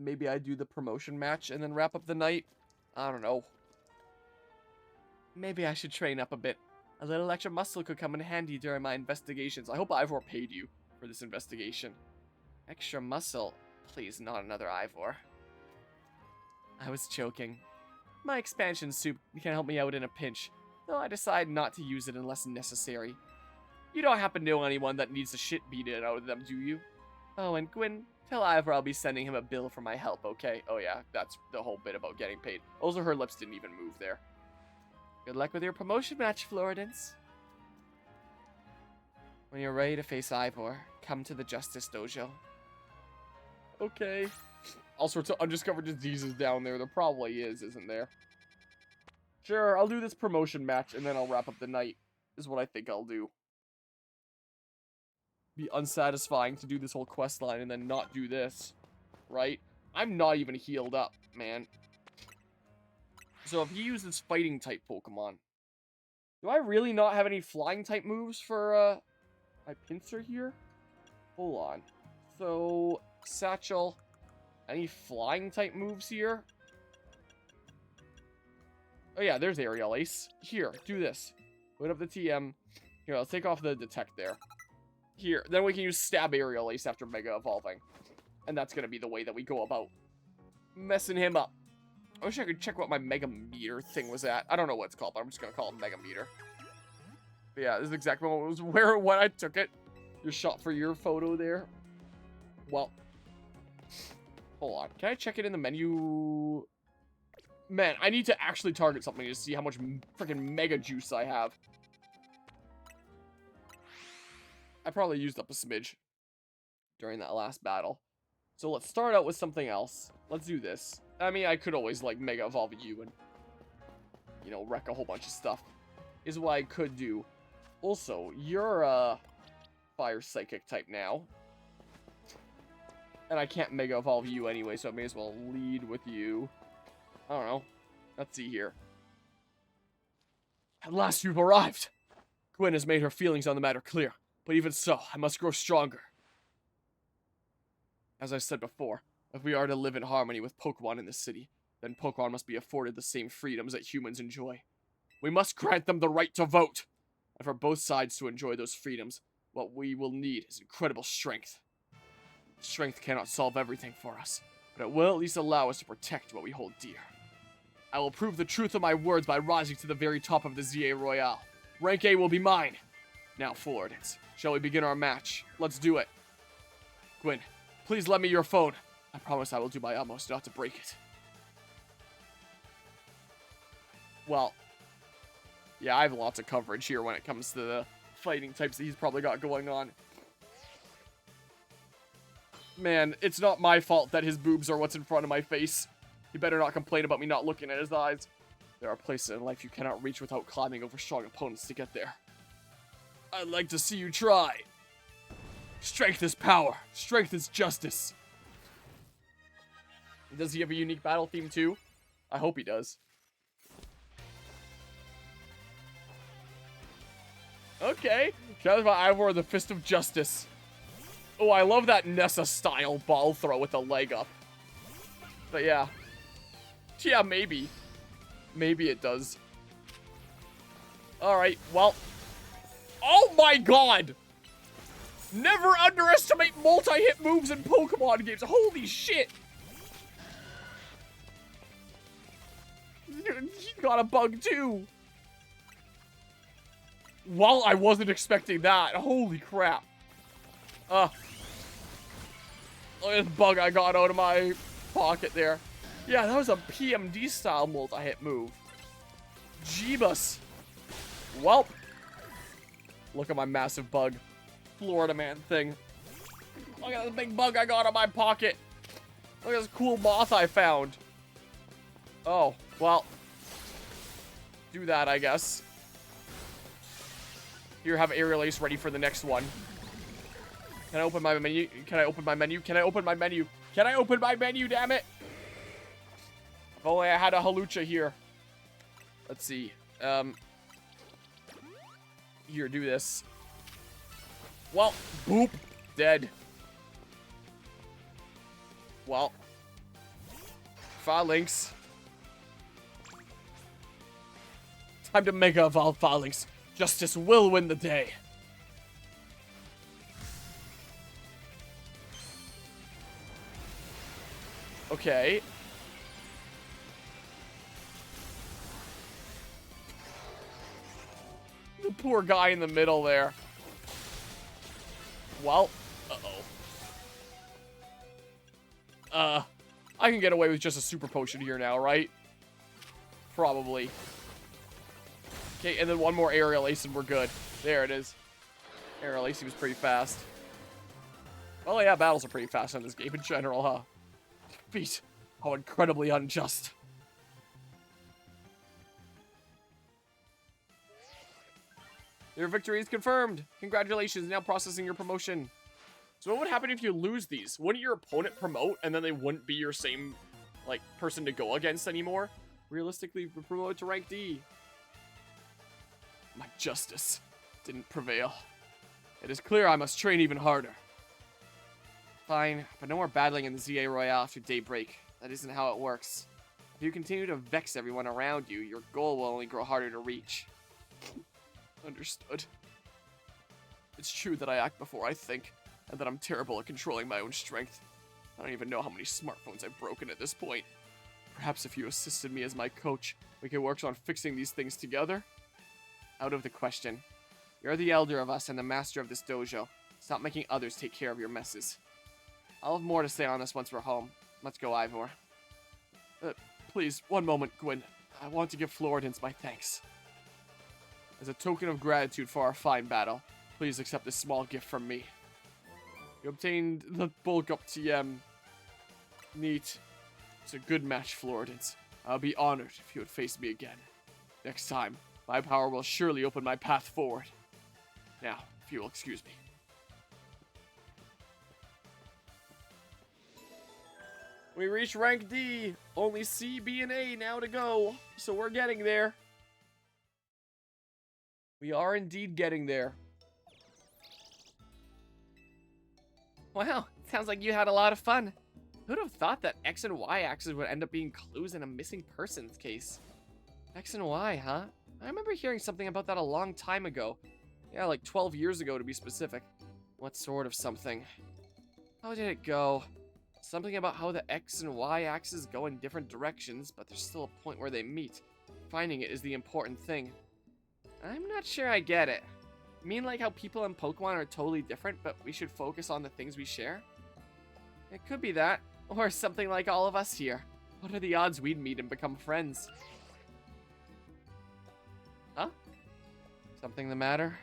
maybe I do the promotion match and then wrap up the night. I don't know. Maybe I should train up a bit. A little extra muscle could come in handy during my investigations. I hope Ivor paid you for this investigation. Extra muscle? Please, not another Ivor. I was joking. My expansion soup can help me out in a pinch, though I decide not to use it unless necessary. You don't happen to know anyone that needs the shit beaten out of them, do you? Oh, and Gwyn, tell Ivor I'll be sending him a bill for my help, okay? Oh yeah, that's the whole bit about getting paid. Also, her lips didn't even move there. Good luck with your promotion match, Floridance. When you're ready to face Ivor, come to the Justice Dojo. Okay. All sorts of undiscovered diseases down there. There probably is, isn't there? Sure, I'll do this promotion match and then I'll wrap up the night, is what I think I'll do. Be unsatisfying to do this whole quest line and then not do this, right? I'm not even healed up, man. So if he uses fighting type Pokemon, do I really not have any flying type moves for my pincer here? Hold on. So Satchel, any flying type moves here? Oh yeah, there's Aerial Ace. Here, do this. Put up the TM. Here, I'll take off the detect there. Here, then we can use Stab Aerial Ace after Mega Evolving. And that's going to be the way that we go about messing him up. I wish I could check what my Mega Meter thing was at. I don't know what it's called, but I'm just going to call it Mega Meter. But yeah, this is exactly what was when I took it. Your shot for your photo there. Well, hold on. Can I check it in the menu? Man, I need to actually target something to see how much freaking Mega Juice I have. I probably used up a smidge during that last battle. So let's start out with something else. Let's do this. I mean, I could always, like, Mega Evolve you and, you know, wreck a whole bunch of stuff. Is what I could do. Also, you're, Fire Psychic type now. And I can't Mega Evolve you anyway, so I may as well lead with you. I don't know. Let's see here. At last you've arrived! Gwyn has made her feelings on the matter clear. But even so, I must grow stronger. As I said before, if we are to live in harmony with Pokemon in this city, then Pokemon must be afforded the same freedoms that humans enjoy. We must grant them the right to vote! And for both sides to enjoy those freedoms, what we will need is incredible strength. Strength cannot solve everything for us, but it will at least allow us to protect what we hold dear. I will prove the truth of my words by rising to the very top of the ZA Royale. Rank A will be mine! Now, Floridance, shall we begin our match? Let's do it. Gwyn, please lend me your phone. I promise I will do my utmost not to break it. Well, yeah, I have lots of coverage here when it comes to the fighting types that he's probably got going on. Man, it's not my fault that his boobs are what's in front of my face. He better not complain about me not looking at his eyes. There are places in life you cannot reach without climbing over strong opponents to get there. I'd like to see you try. Strength is power. Strength is justice. Does he have a unique battle theme too? I hope he does. Okay. Shout out about Ivor, the Fist of Justice. Oh, I love that Nessa-style ball throw with the leg up. But yeah. Yeah, maybe. Maybe it does. Alright, well. Oh my god! Never underestimate multi-hit moves in Pokemon games. Holy shit! He got a bug too. Well, I wasn't expecting that. Holy crap. Look at this bug I got out of my pocket there. Yeah, that was a PMD style multi-hit move. Jeebus. Welp. Look at my massive bug. Florida man thing. Look at this big bug I got out of my pocket. Look at this cool moth I found. Oh, well. Do that, I guess. Here, have Aerial Ace ready for the next one. Can I open my menu? Can I open my menu? Can I open my menu? Can I open my menu, damn it? If only I had a Halucha here. Let's see. Here, do this. Well, boop. Dead. Well, Phalanx. Time to Mega Evolve Phalanx. Justice will win the day. Okay. The poor guy in the middle there. Well, I can get away with just a super potion here now, right? Probably. Okay, and then one more aerial ace and we're good. There it is. Aerial ace seems pretty fast. Well, yeah, battles are pretty fast in this game in general, huh? Beat. How incredibly unjust. Your victory is confirmed. Congratulations, now processing your promotion. So what would happen if you lose these? Wouldn't your opponent promote and then they wouldn't be your same, like, person to go against anymore? Realistically, promoted to rank D. My justice didn't prevail. It is clear I must train even harder. Fine, but no more battling in the ZA Royale after daybreak. That isn't how it works. If you continue to vex everyone around you, your goal will only grow harder to reach. Understood. It's true that I act before I think, and that I'm terrible at controlling my own strength. I don't even know how many smartphones I've broken at this point. Perhaps if you assisted me as my coach, we could work on fixing these things together? Out of the question. You're the elder of us and the master of this dojo. Stop making others take care of your messes. I'll have more to say on this once we're home. Let's go, Ivor. Please, one moment, Gwyn. I want to give Floridance my thanks. As a token of gratitude for our fine battle, please accept this small gift from me. You obtained the bulk up TM. Neat. It's a good match, Floridance. I'll be honored if you would face me again. Next time, my power will surely open my path forward. Now, if you will excuse me. We reached rank D. Only C, B, and A now to go. So we're getting there. We are indeed getting there. Wow, sounds like you had a lot of fun. Who'd have thought that X and Y axes would end up being clues in a missing persons case? X and Y, huh? I remember hearing something about that a long time ago. Yeah, like 12 years ago to be specific. What sort of something? How did it go? Something about how the X and Y axes go in different directions, but there's still a point where they meet. Finding it is the important thing. I'm not sure I get it. You mean like how people in Pokemon are totally different, but we should focus on the things we share? It could be that. Or something like all of us here. What are the odds we'd meet and become friends? Huh? Something the matter?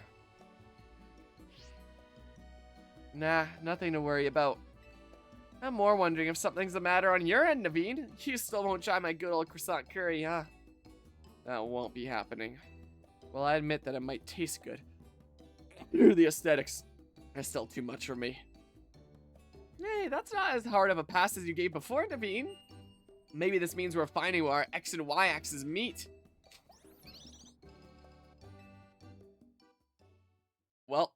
Nah, nothing to worry about. I'm more wondering if something's the matter on your end, Naveen. You still won't try my good old croissant curry, huh? That won't be happening. Well, I admit that it might taste good. The aesthetics are still too much for me. Hey, that's not as hard of a pass as you gave before, Naveen. Maybe this means we're finding where our X and Y axes meet. Well.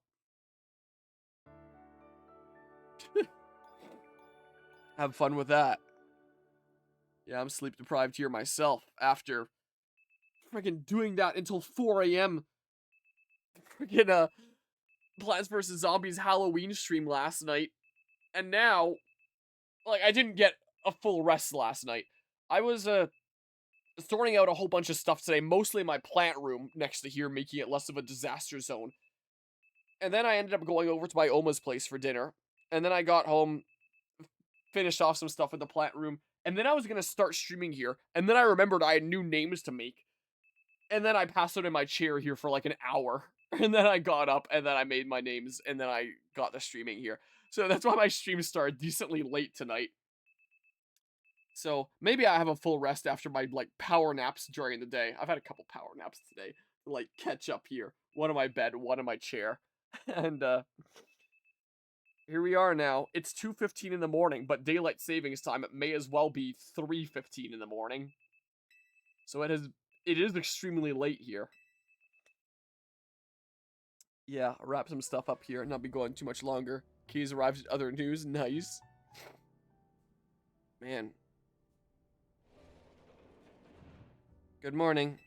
Have fun with that. Yeah, I'm sleep deprived here myself after freaking doing that until 4 a.m. Freaking Plants vs. Zombies Halloween stream last night. And now, like, I didn't get a full rest last night. I was sorting out a whole bunch of stuff today, mostly in my plant room next to here, making it less of a disaster zone. And then I ended up going over to my Oma's place for dinner. And then I got home, finished off some stuff in the plant room, and then I was going to start streaming here. And then I remembered I had new names to make. And then I passed out in my chair here for like an hour. And then I got up, and then I made my names, and then I got the streaming here. So that's why my stream started decently late tonight. So maybe I have a full rest after my, like, power naps during the day. I've had a couple power naps today to, like, catch up here. One in my bed, one in my chair. And, here we are now. It's 2:15 in the morning, but daylight savings time, it may as well be 3:15 in the morning. So it is extremely late here. Yeah, I'll wrap some stuff up here and not be going too much longer. Keys arrived at other news. Nice. Man. Good morning.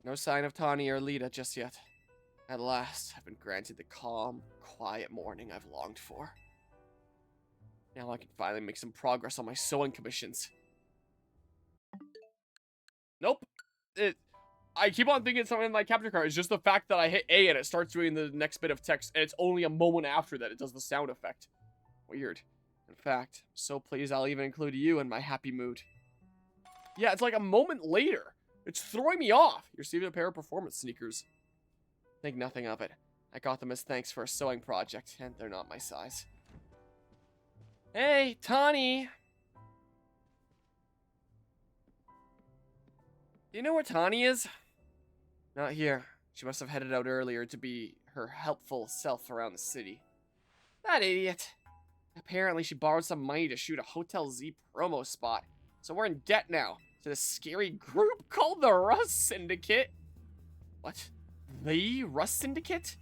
No sign of Tawny or Lita just yet. At last, I've been granted the calm, quiet morning I've longed for. Now I can finally make some progress on my sewing commissions. Nope. I keep on thinking something in my capture card. It's just the fact that I hit A and it starts doing the next bit of text, and it's only a moment after that it does the sound effect. Weird. In fact, I'm so pleased I'll even include you in my happy mood. Yeah, it's like a moment later. It's throwing me off. You're receiving a pair of performance sneakers. Think nothing of it. I got them as thanks for a sewing project, and they're not my size. Hey, Tawny! Do you know where Tawny is? Not here. She must have headed out earlier to be her helpful self around the city. That idiot. Apparently she borrowed some money to shoot a Hotel Z promo spot. So we're in debt now to this scary group called the Rust Syndicate. What? The Rust Syndicate?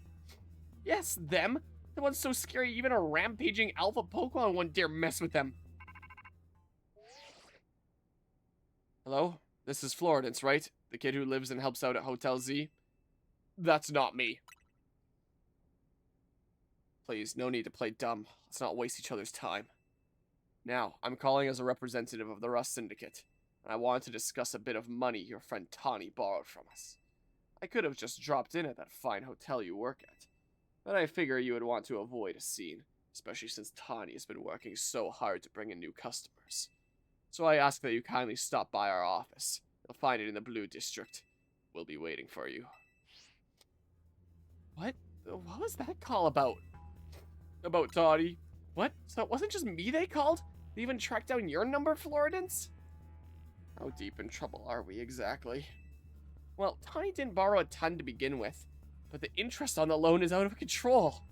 Yes, them. The one's so scary even a rampaging alpha Pokemon wouldn't dare mess with them. Hello? This is Florence, right? The kid who lives and helps out at Hotel Z? That's not me. Please, no need to play dumb. Let's not waste each other's time. Now, I'm calling as a representative of the Rust Syndicate, and I wanted to discuss a bit of money your friend Tawny borrowed from us. I could have just dropped in at that fine hotel you work at, but I figure you would want to avoid a scene, especially since Tawny has been working so hard to bring in new customers. So I ask that you kindly stop by our office. You'll find it in the Blue District. We'll be waiting for you. What? What was that call about? About Tawny? What? So it wasn't just me they called? They even tracked down your number, Florence? How deep in trouble are we exactly? Well, Tawny didn't borrow a ton to begin with, but the interest on the loan is out of control.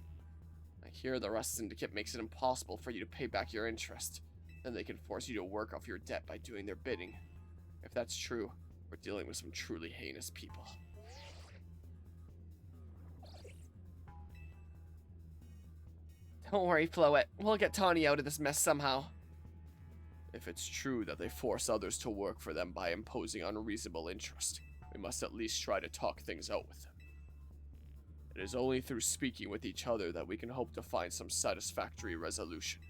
I hear the Rust Syndicate makes it impossible for you to pay back your interest. Then they can force you to work off your debt by doing their bidding. If that's true, we're dealing with some truly heinous people. Don't worry, Floette. We'll get Tawny out of this mess somehow. If it's true that they force others to work for them by imposing unreasonable interest, we must at least try to talk things out with them. It is only through speaking with each other that we can hope to find some satisfactory resolution.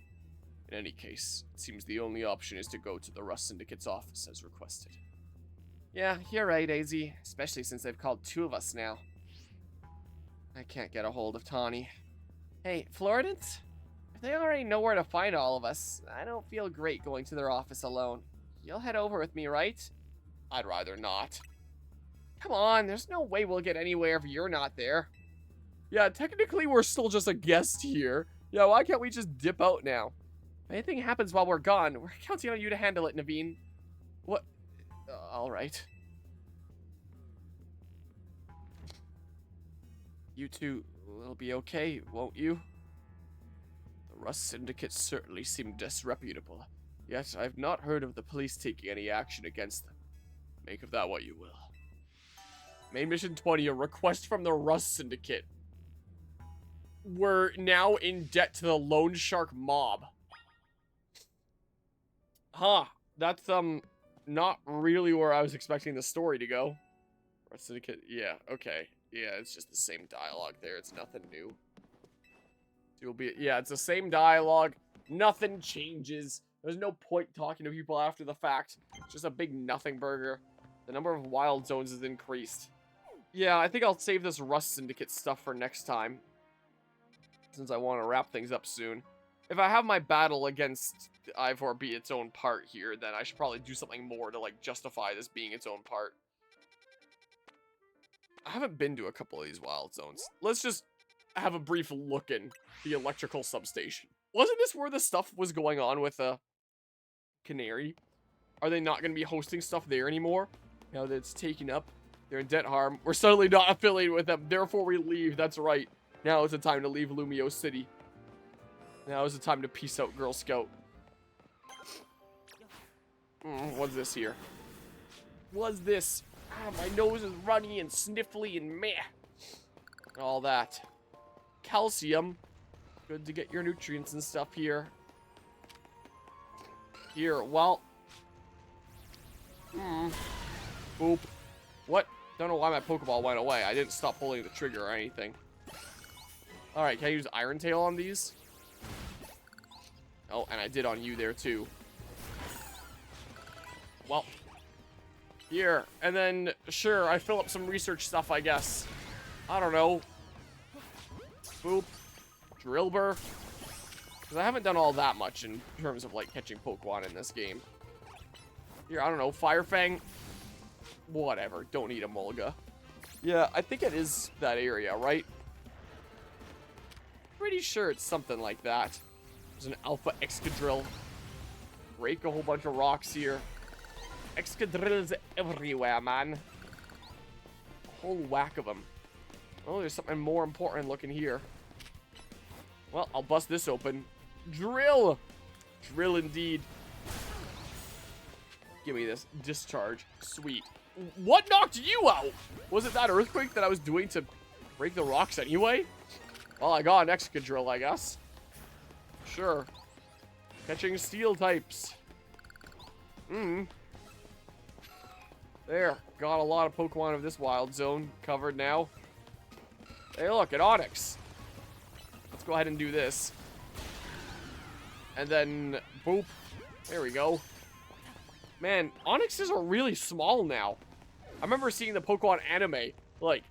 In any case, it seems the only option is to go to the Rust Syndicate's office as requested. Yeah, you're right, AZ, especially since they've called 2 of us now. I can't get a hold of Tawny. Hey, Florence? If they already know where to find all of us, I don't feel great going to their office alone. You'll head over with me, right? I'd rather not. Come on, there's no way we'll get anywhere if you're not there. Yeah, technically we're still just a guest here. Yeah, why can't we just dip out now? If anything happens while we're gone, we're counting on you to handle it, Naveen. What? Alright. You two will be okay, won't you? The Rust Syndicate certainly seem disreputable, yet I've not heard of the police taking any action against them. Make of that what you will. Main Mission 20, a request from the Rust Syndicate. We're now in debt to the Loan Shark mob. Huh, that's, not really where I was expecting the story to go. Rust Syndicate, yeah, okay. Yeah, it's just the same dialogue there, it's nothing new. Yeah, it's the same dialogue, nothing changes. There's no point talking to people after the fact. It's just a big nothing burger. The number of wild zones is increased. Yeah, I think I'll save this Rust Syndicate stuff for next time, since I want to wrap things up soon. If I have my battle against Ivor be its own part here, then I should probably do something more to, like, justify this being its own part. I haven't been to a couple of these wild zones. Let's just have a brief look in the electrical substation. Wasn't this where the stuff was going on with Canary? Are they not going to be hosting stuff there anymore? Now that it's taken up, they're in debt harm. We're suddenly not affiliated with them, therefore we leave. That's right. Now is the time to leave Lumio City. Now is the time to peace out, Girl Scout. What's this here? What's this? Ah, my nose is runny and sniffly and meh. All that. Calcium. Good to get your nutrients and stuff here. Here, well. Boop. What? Don't know why my Pokeball went away. I didn't stop pulling the trigger or anything. Alright, can I use Iron Tail on these? Oh, and I did on you there too. Well. Here. And then, sure, I fill up some research stuff, I guess. I don't know. Boop. Drillbur. Because I haven't done all that much in terms of, like, catching Pokemon in this game. Here, I don't know. Firefang. Whatever. Don't need a Mulga. Yeah, I think it is that area, right? Pretty sure it's something like that. There's an Alpha Excadrill. Break a whole bunch of rocks here. Excadrills everywhere, man. A whole whack of them. Oh, there's something more important looking here. Well, I'll bust this open. Drill! Drill indeed. Give me this. Discharge. Sweet. What knocked you out? Was it that earthquake that I was doing to break the rocks anyway? Well, I got an Excadrill, I guess. Sure. Catching steel types. There. Got a lot of Pokemon of this wild zone covered now. Hey, look, an Onix. Let's go ahead and do this. And then, boop. There we go. Man, Onixes are really small now. I remember seeing the Pokemon anime, like,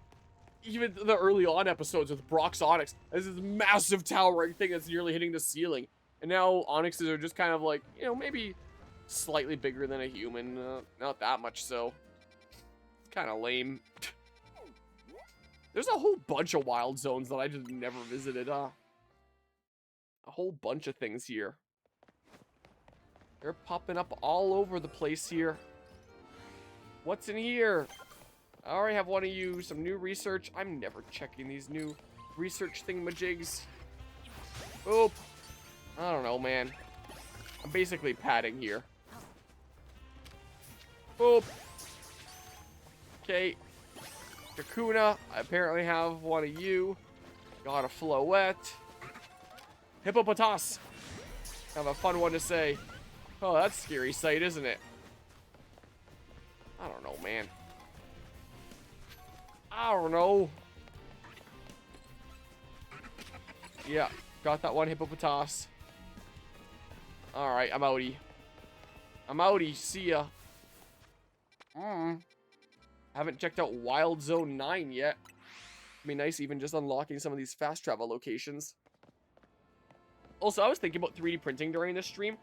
even the early on episodes with Brock's Onix. There's this massive towering thing that's nearly hitting the ceiling. And now Onixes are just kind of like, you know, maybe slightly bigger than a human. Not that much so. It's kind of lame. There's a whole bunch of wild zones that I just never visited, A whole bunch of things here. They're popping up all over the place here. What's in here? I already have one of you. Some new research. I'm never checking these new research thingamajigs. Oop. I don't know, man. I'm basically padding here. Boop. Okay. Kakuna. I apparently have one of you. Got a Floette. Hippopotas. Have a fun one to say. Oh, that's a scary sight, isn't it? I don't know, man. I don't know. Yeah, got that one Hippopotas. Alright, I'm outie. I'm outie. See ya. Haven't checked out Wild Zone 9 yet. It'd be nice even just unlocking some of these fast travel locations. Also, I was thinking about 3D printing during this stream,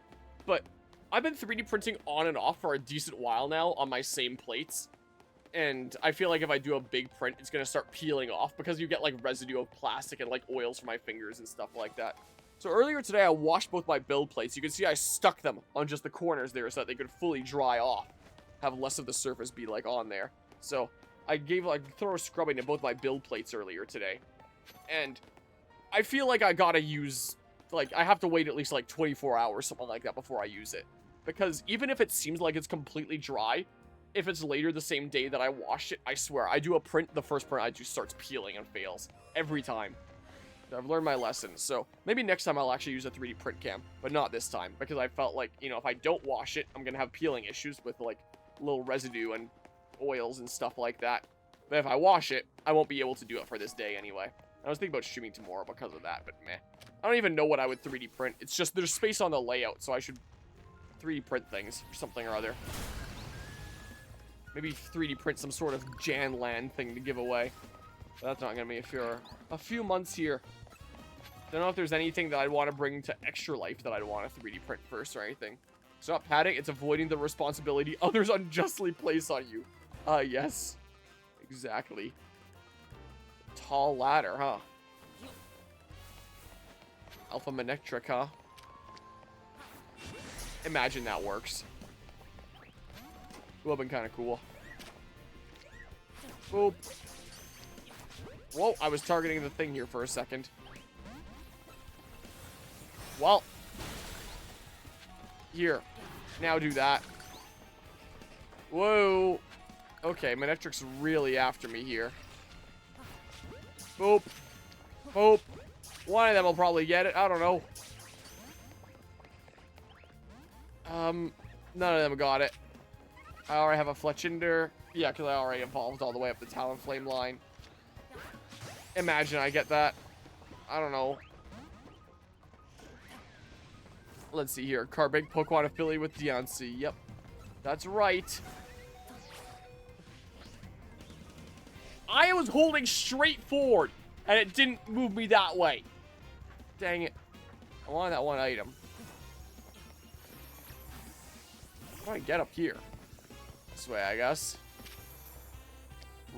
but I've been 3D printing on and off for a decent while now on my same plates. And I feel like if I do a big print, it's going to start peeling off because you get like residue of plastic and like oils from my fingers and stuff like that. So earlier today, I washed both my build plates. You can see I stuck them on just the corners there so that they could fully dry off. Have less of the surface be like on there. So I gave like thorough scrubbing to both my build plates earlier today. And I feel like I gotta use, like, I have to wait at least like 24 hours, something like that, before I use it. Because even if it seems like it's completely dry, if it's later the same day that I wash it, I swear, I do a print, the first print I do starts peeling and fails. Every time. I've learned my lesson, so maybe next time I'll actually use a 3D print cam, but not this time, because I felt like, you know, if I don't wash it, I'm gonna have peeling issues with, like, little residue and oils and stuff like that. But if I wash it, I won't be able to do it for this day anyway. I was thinking about streaming tomorrow because of that, but meh. I don't even know what I would 3D print. It's just, there's space on the layout, so I should 3D print things or something or other. Maybe 3D print some sort of Janland thing to give away. But that's not going to be for a few months here. Don't know if there's anything that I'd want to bring to Extra Life that I'd want to 3D print first or anything. It's not padding, it's avoiding the responsibility others unjustly place on you. Yes. Exactly. Tall ladder, huh? Alpha Manectric, huh? Imagine that works. Would have been kind of cool. Boop. Whoa, I was targeting the thing here for a second. Well. Here. Now do that. Whoa. Okay, Manectric's really after me here. Boop. Boop. One of them will probably get it. I don't know. None of them got it. I already have a Fletchinder. Yeah, because I already evolved all the way up the Talonflame line. Imagine I get that. I don't know. Let's see here. Carbig Pokemon affiliate with Deontay. Yep. That's right. I was holding straight forward, and it didn't move me that way. Dang it. I wanted that one item. How do I get up here? This way, I guess.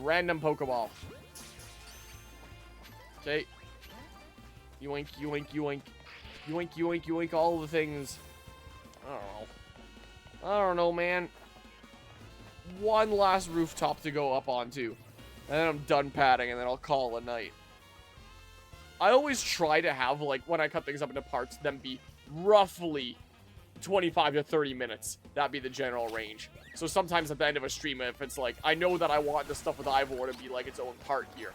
Random Pokeball. Okay. Yoink, yoink, yoink. Yoink, yoink, yoink, all the things. I don't know. I don't know, man. One last rooftop to go up onto. And then I'm done padding, and then I'll call it a night. I always try to have, like, when I cut things up into parts, them be roughly 25 to 30 minutes. That'd be the general range. So sometimes at the end of a stream, if it's like, I know that I want the stuff with Ivor to be like its own part here,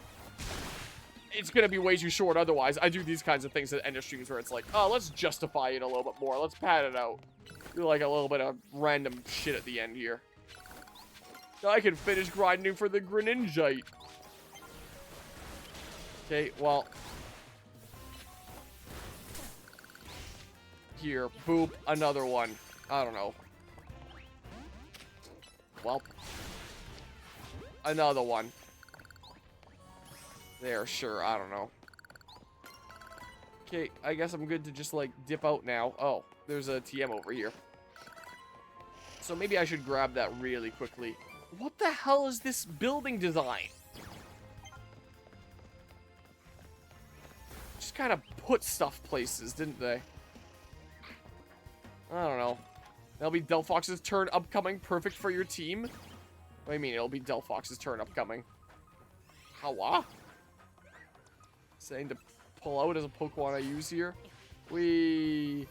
it's gonna be way too short otherwise. I do these kinds of things at the end of streams where it's like, oh, let's justify it a little bit more. Let's pad it out. Do like a little bit of random shit at the end here. I can finish grinding for the Greninjite. Okay, well. Here, boop, another one. I don't know. Well. Another one. There, sure, I don't know. Okay, I guess I'm good to just, like, dip out now. Oh, there's a TM over here. So maybe I should grab that really quickly. What the hell is this building design? Just kind of put stuff places, didn't they? I don't know. That'll be Delphox's turn upcoming. Perfect for your team. What do you mean it'll be Delphox's turn upcoming? How? Saying to pull out as a Pokemon I use here. I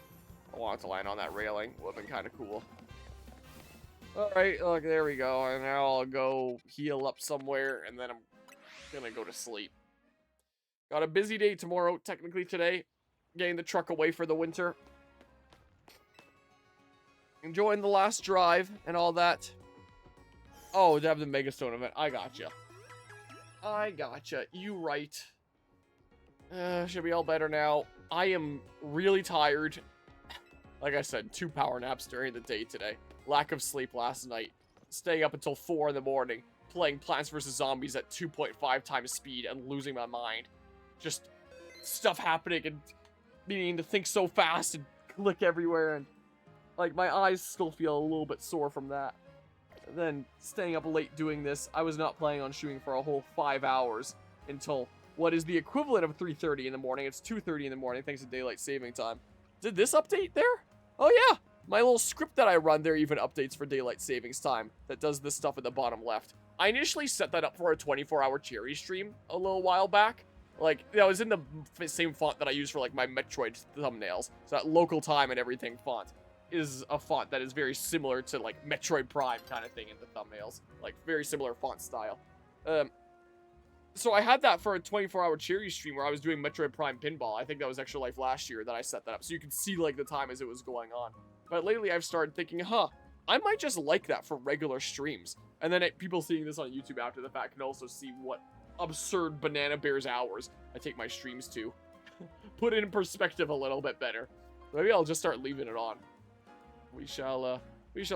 want it to land on that railing. Would have been kind of cool. Alright, look, there we go. And now I'll go heal up somewhere, and then I'm gonna go to sleep. Got a busy day tomorrow, technically today. Getting the truck away for the winter. Enjoying the last drive and all that. Oh, to have the Megastone event. I gotcha. I gotcha. You right. Should be all better now. I am really tired. Like I said, 2 power naps during the day today. Lack of sleep last night. Staying up until 4 in the morning. Playing Plants vs. Zombies at 2.5 times speed and losing my mind. Just stuff happening and needing to think so fast and click everywhere. And like my eyes still feel a little bit sore from that. And then staying up late doing this. I was not planning on shooting for a whole 5 hours until what is the equivalent of 3:30 in the morning. It's 2:30 in the morning thanks to daylight saving time. Did this update there? Oh yeah! My little script that I run there even updates for daylight savings time. That does this stuff at the bottom left. I initially set that up for a 24-hour cherry stream a little while back. Like, that was in the same font that I use for like my Metroid thumbnails. So that local time and everything font is a font that is very similar to like Metroid Prime kind of thing in the thumbnails. Like, very similar font style. So I had that for a 24-hour cherry stream where I was doing Metroid Prime Pinball. I think that was Extra Life last year that I set that up. So you could see, like, the time as it was going on. But lately I've started thinking, I might just like that for regular streams. And then people seeing this on YouTube after the fact can also see what absurd Banana Bears hours I take my streams to. Put it in perspective a little bit better. Maybe I'll just start leaving it on. We shall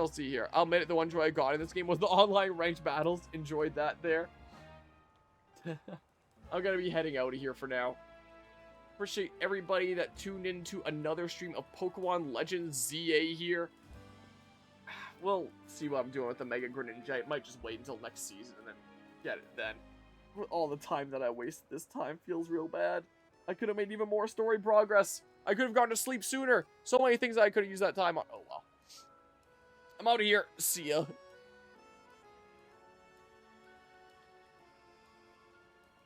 see here. I'll admit it, the one joy I got in this game was the online ranked battles. Enjoyed that there. I'm gonna be heading out of here for now. Appreciate everybody that tuned into another stream of Pokémon Legends ZA here. We'll see what I'm doing with the Mega Greninja. Might just wait until next season and then get it then. All the time that I wasted this time feels real bad. I could have made even more story progress. I could have gone to sleep sooner. So many things I could have used that time on. Oh well. I'm out of here. See ya.